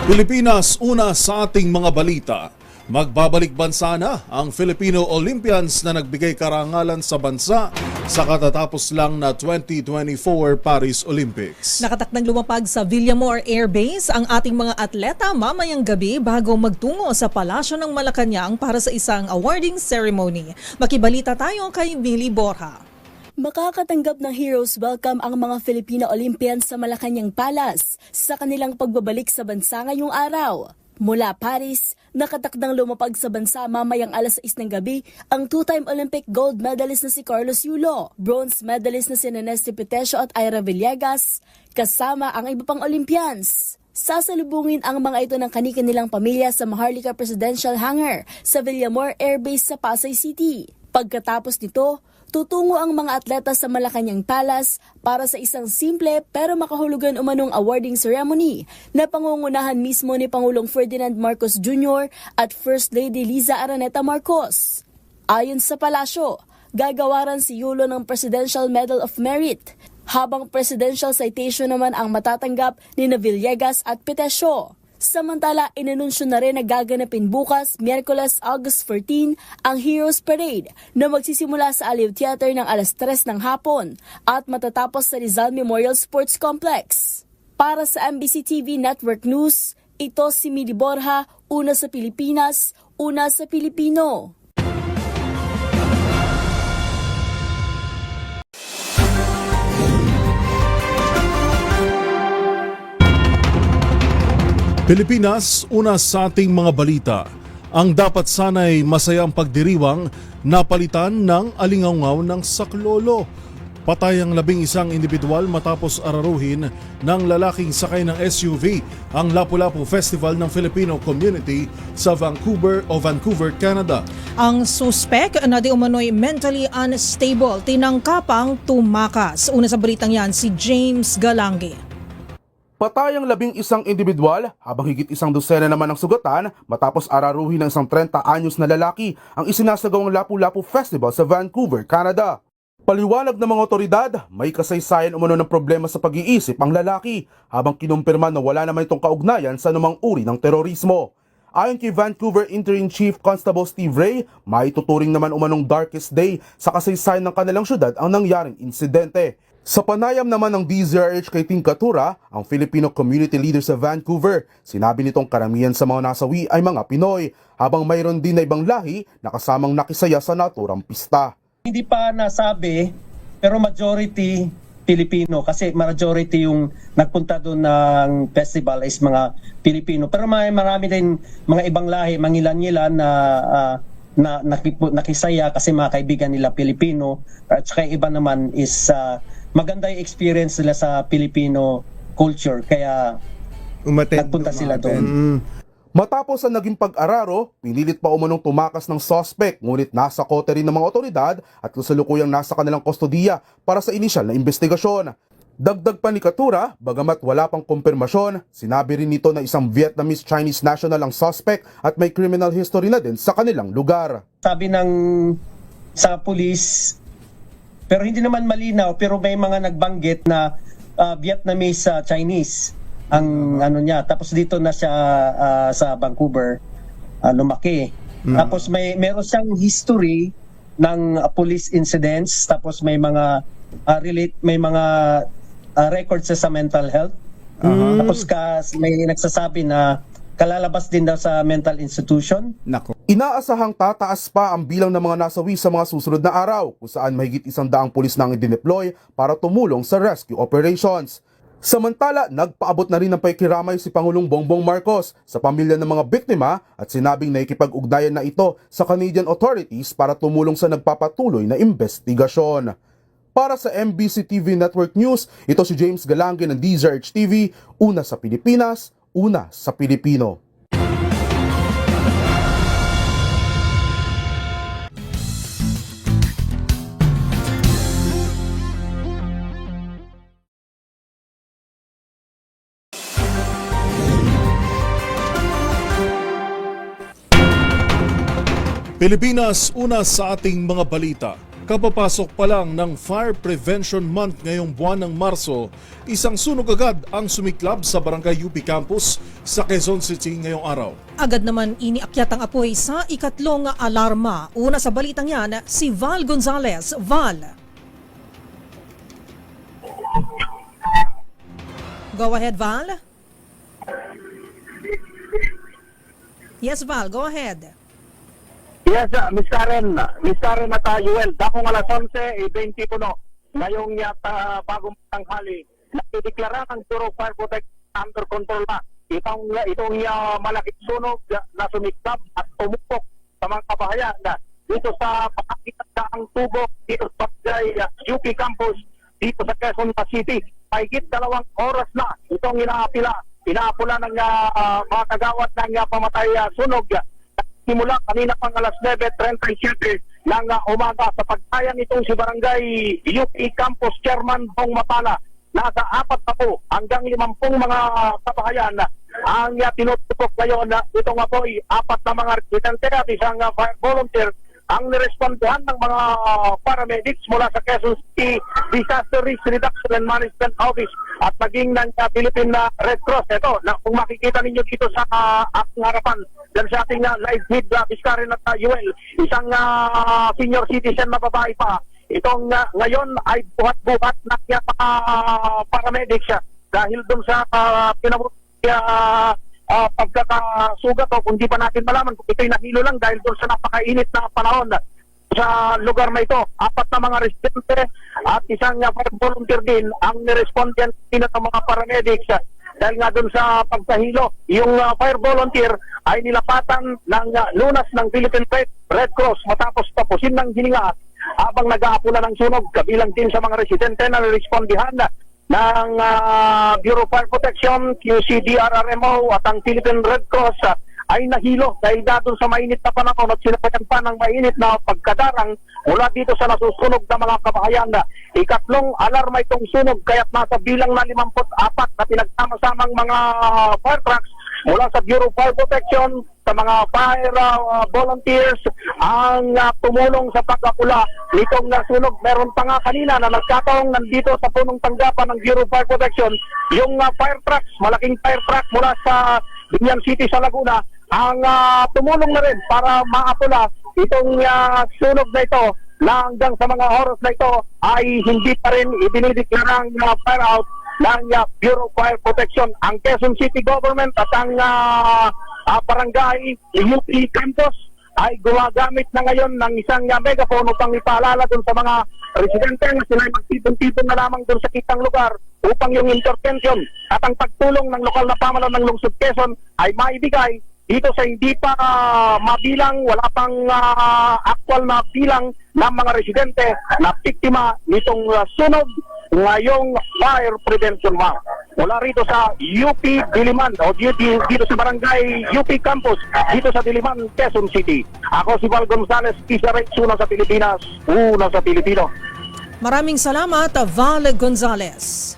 Pilipinas, una sa ating mga balita. Magbabalik bansa na ang Filipino Olympians na nagbigay karangalan sa bansa sa katatapos lang na 2024 Paris Olympics. Nakatakdang lumapag sa Villamor Air Base ang ating mga atleta mamayang gabi bago magtungo sa Palasyo ng Malacanang para sa isang awarding ceremony. Makibalita tayo kay Millie Borja. Makakatanggap ng Heroes Welcome ang mga Filipino Olympians sa Malacanang Palace sa kanilang pagbabalik sa bansa ngayong araw. Mula Paris, nakatakdang lumapag sa bansa mamayang alas 6 ng gabi ang two-time Olympic gold medalist na si Carlos Yulo, bronze medalist na si Neneste Petesio at Ira Villegas, kasama ang iba pang Olympians. Sasalubungin ang mga ito ng kani-kanilang pamilya sa Maharlika Presidential Hangar sa Villamor Air Base sa Pasay City. Pagkatapos nito, tutungo ang mga atleta sa Malacanang Palace para sa isang simple pero makahulugan umanong awarding ceremony na pangungunahan mismo ni Pangulong Ferdinand Marcos Jr. at First Lady Liza Araneta Marcos. Ayon sa palasyo, gagawaran si Yulo ng Presidential Medal of Merit, habang Presidential Citation naman ang matatanggap ni Villegas at Petesio. Samantala, inanunsyo na rin na gaganapin bukas, Miyerkules, August 14, ang Heroes Parade na magsisimula sa Aliw Theater ng alas 3 ng hapon at matatapos sa Rizal Memorial Sports Complex. Para sa MBC TV Network News, ito si Millie Borja, una sa Pilipinas, una sa Pilipino. Pilipinas, una sa ating mga balita. Ang dapat sana'y masayang pagdiriwang napalitan ng alingawngaw ng saklolo. Patay ang 11 individual matapos araruhin ng lalaking sakay ng SUV ang Lapu-Lapu Festival ng Filipino Community sa Vancouver, Canada. Ang suspek na di umano'y mentally unstable, tinangkapang tumakas. Una sa balitang yan, si James Galange. Patay ang 11 individual habang higit 100 naman ang sugatan matapos araruhin ng isang 30 anyos na lalaki ang isinasagawang Lapu-Lapu Festival sa Vancouver, Canada. Paliwanag ng mga otoridad, may kasaysayan umano ng problema sa pag-iisip ang lalaki habang kinumpirma na wala naman itong kaugnayan sa anumang uri ng terorismo. Ayon kay Vancouver Interim Chief Constable Steve Ray, maituturing naman umanong darkest day sa kasaysayan ng kanilang syudad ang nangyaring insidente. Sa panayam naman ng DZRH kay Ting Katura, ang Filipino community leader sa Vancouver, sinabi nitong karamihan sa mga nasawi ay mga Pinoy, habang mayroon din na ibang lahi na kasamang nakisaya sa naturang pista. Hindi pa nasabi, pero majority Pilipino kasi majority yung nagpunta doon ng festival is mga Pilipino. Pero marami din mga ibang lahi, mangilan-ngilan na nakisaya kasi mga kaibigan nila Pilipino, at saka iba naman is maganda yung experience nila sa Filipino culture kaya nagpunta sila doon. Matapos ang naging pag-araro, pinilit pa umanong tumakas ng suspect, ngunit nasa kote rin ng mga otoridad at kasalukuyang nasa kanilang kustodiya para sa inisyal na investigasyon. Dagdag pa ni Katura, bagamat wala pang kumpirmasyon, sinabi rin nito na isang Vietnamese-Chinese national ang suspect at may criminal history na din sa kanilang lugar. Sabi ng sa police, pero hindi naman malinaw, pero may mga nagbanggit na Vietnamese Chinese ang ano niya. Tapos dito na siya sa Vancouver lumaki. Tapos meron siyang history ng police incidents, tapos may mga records sa mental health. Tapos may nagsasabi na kalalabas din daw sa mental institution. Nako. Inaasahang tataas pa ang bilang ng mga nasawi sa mga susunod na araw, kung saan mahigit 100 pulis na ang idineploy para tumulong sa rescue operations. Samantala, nagpaabot na rin ng pakikiramay si Pangulong Bongbong Marcos sa pamilya ng mga biktima at sinabing naikipag-ugnayan na ito sa Canadian authorities para tumulong sa nagpapatuloy na investigasyon. Para sa MBC TV Network News, ito si James Galange ng DZRH TV, una sa Pilipinas, una sa Pilipino. Pilipinas, una sa ating mga balita. Kapapasok pa lang ng Fire Prevention Month ngayong buwan ng Marso, isang sunog agad ang sumiklab sa Barangay UP Campus sa Quezon City ngayong araw. Agad naman iniakyat ang apoy sa ikatlong alarma. Una sa balitang yan, si Val Gonzalez. Val. Go ahead, Val. Yes, Val, go ahead. Yes, Miss Karen at Yuel, dakong alas 11:20 puno ngayong yata bagong tanghali, nakideklara ng Bureau of Fire Protection under control na itong malaking sunog na sumiklab at umupok sa mga kabahayan dito sa pakikitaang tubo dito sa UP Campus dito sa Quezon City. Mahigit 2 oras na itong inaapula ng mga kagawad ng pamatay sunog. Simula kanina pang alas 9:37 ng umaga sa pagtayang itong si Barangay UP Campus Chairman Bong Mapala. Nasa 40 hanggang 50 mga kabahayan ang tinutupok ngayon itong apoy. 4 na mga residente at isang fire volunteer ang nirespondahan ng mga paramedics mula sa Quezon City Disaster Risk Reduction and Management Office at maging ng Philippine Red Cross. Ito, kung makikita ninyo dito sa aking harapan, dyan sa ating live feed, Karen at Yuel, isang senior citizen na babae pa. Itong ngayon ay buhat-buhat na mga paramedics dahil dun sa pagkakasugat o kung di pa natin malaman kung ito'y nahilo lang dahil doon sa napakainit na panahon sa lugar na ito. 4 na mga residente at isang fire volunteer din ang nirespondan din ng mga paramedics dahil nga doon sa pagkahilo. Yung fire volunteer ay nilapatan ng lunas ng Philippine Red Cross matapos tapusin ng hininga habang nag-aapula ng sunog. Kabilang din sa mga residente na nirespondihan ng Bureau of Fire Protection, QCDRRMO at ang Philippine Red Cross ay nahilo dahil doon sa mainit na panahon at sinabayan pa ng mainit na pagkadarang mula dito sa nasusunog na mga kabahayan. Ikatlong alarma itong sunog kaya't nasa bilang na 54 na pinagsama-samang mga fire trucks mula sa Bureau of Fire Protection, sa mga fire volunteers ang tumulong sa pagkapula nitong nasunog. Meron pa nga kanina na nagkataong nandito sa punong tanggapan ng Bureau of Fire Protection yung fire trucks, malaking fire truck mula sa Binyan City sa Laguna ang tumulong na rin para maapula itong sunog na ito na hanggang sa mga oras na ito ay hindi pa rin idinideklarang fire out ng Bureau of Fire Protection. Ang Quezon City Government at ang Barangay UP Campus ay gumagamit na ngayon ng isang megaphone upang ipaalala dun sa mga residente na sila magtipon-tipon na lamang dun sa kitang lugar upang yung intervention at ang pagtulong ng lokal na pamahalaan ng Lungsod Quezon ay maibigay dito sa hindi pa mabilang, wala pang actual na bilang ng mga residente na biktima nitong sunog ngayong Fire Prevention Month. Mula rito sa UP Diliman o dito sa Barangay UP Campus dito sa Diliman, Quezon City. Ako si Val Gonzalez, PCRX, una sa Pilipinas, una sa Pilipino. Maraming salamat, Val Gonzalez.